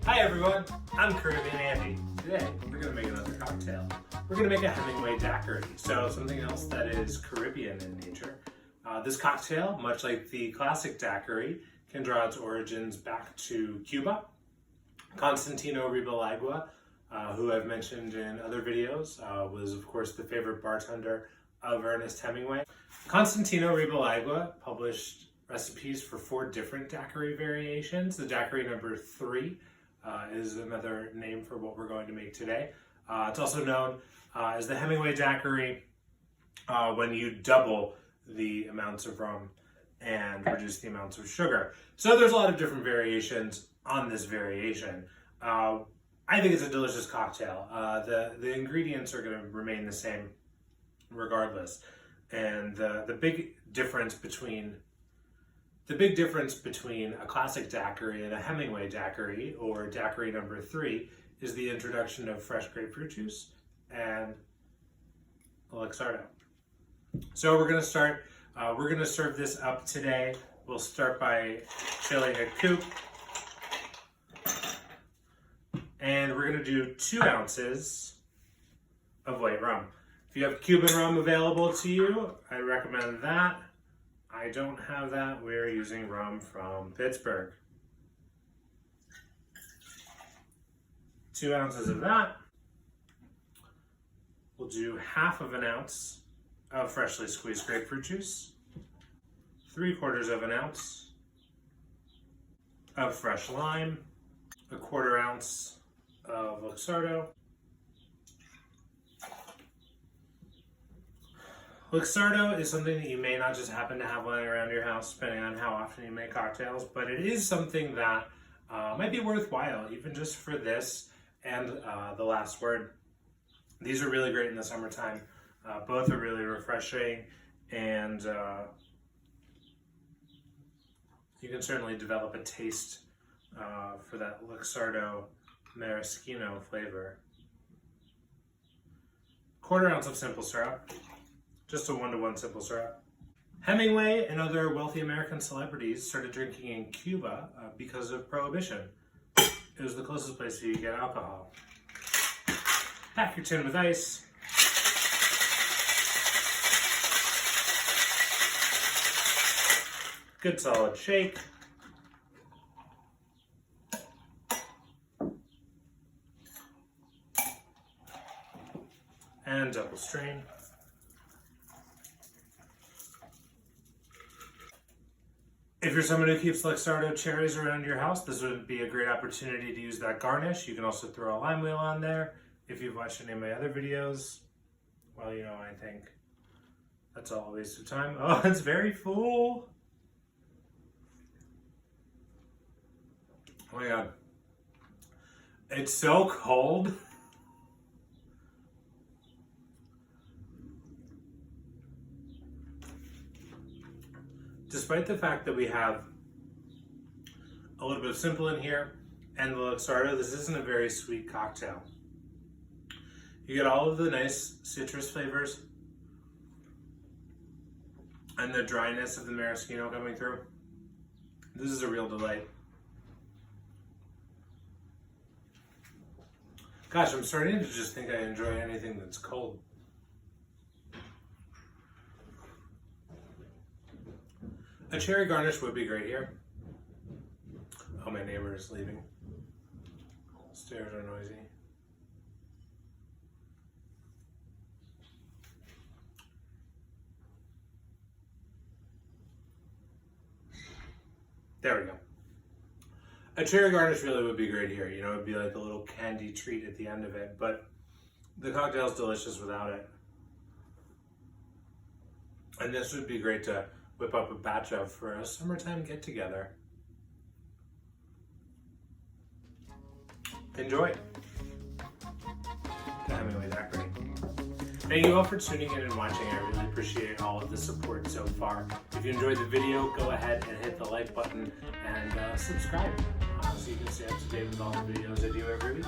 Hi everyone, I'm Caribbean Andy. Today we're going to make another cocktail. We're going to make a Hemingway Daiquiri, so something else that is Caribbean in nature. This cocktail, much like the classic daiquiri, can draw its origins back to Cuba. Constantino Ribalaigua, who I've mentioned in other videos, was of course the favorite bartender of Ernest Hemingway. Constantino Ribalaigua published recipes for 4 different daiquiri variations. The daiquiri number 3 is another name for what we're going to make today. It's also known as the Hemingway Daiquiri when you double the amounts of rum and reduce the amounts of sugar. So there's a lot of different variations on this variation. I think it's a delicious cocktail. The ingredients are going to remain the same regardless. And the big difference between a classic daiquiri and a Hemingway daiquiri, or daiquiri number 3, is the introduction of fresh grapefruit juice and Luxardo. So we're going to serve this up today. We'll start by chilling a coupe. And we're going to do 2 ounces of white rum. If you have Cuban rum available to you, I recommend that. I don't have that. We're using rum from Pittsburgh. 2 ounces of that. We'll do 1/2 ounce of freshly squeezed grapefruit juice. 3/4 ounce of fresh lime. 1/4 ounce of Luxardo. Luxardo is something that you may not just happen to have lying around your house, depending on how often you make cocktails, but it is something that might be worthwhile, even just for this and the last word. These are really great in the summertime. Both are really refreshing, and you can certainly develop a taste for that Luxardo Maraschino flavor. 1/4 ounce of simple syrup. Just a 1-to-1 simple syrup. Hemingway and other wealthy American celebrities started drinking in Cuba because of Prohibition. It was the closest place you could get alcohol. Pack your tin with ice. Good solid shake. And double strain. If you're someone who keeps Luxardo cherries around your house, this would be a great opportunity to use that garnish. You can also throw a lime wheel on there. If you've watched any of my other videos, well, you know, I think that's all a waste of time. Oh, it's very full. Oh my God. It's so cold. Despite the fact that we have a little bit of simple in here and the Luxardo, this isn't a very sweet cocktail. You get all of the nice citrus flavors and the dryness of the maraschino coming through. This is a real delight. Gosh, I'm starting to just think I enjoy anything that's cold. A cherry garnish would be great here. Oh, my neighbor is leaving. Stairs are noisy. There we go. A cherry garnish really would be great here. You know, it would be like a little candy treat at the end of it, but the cocktail's delicious without it. And this would be great to whip up a batch of for a summertime get-together. Enjoy the Hemingway Daiquiri. Thank you all for tuning in and watching. I really appreciate all of the support so far. If you enjoyed the video, go ahead and hit the like button and subscribe so you can stay up to date with all the videos I do every week.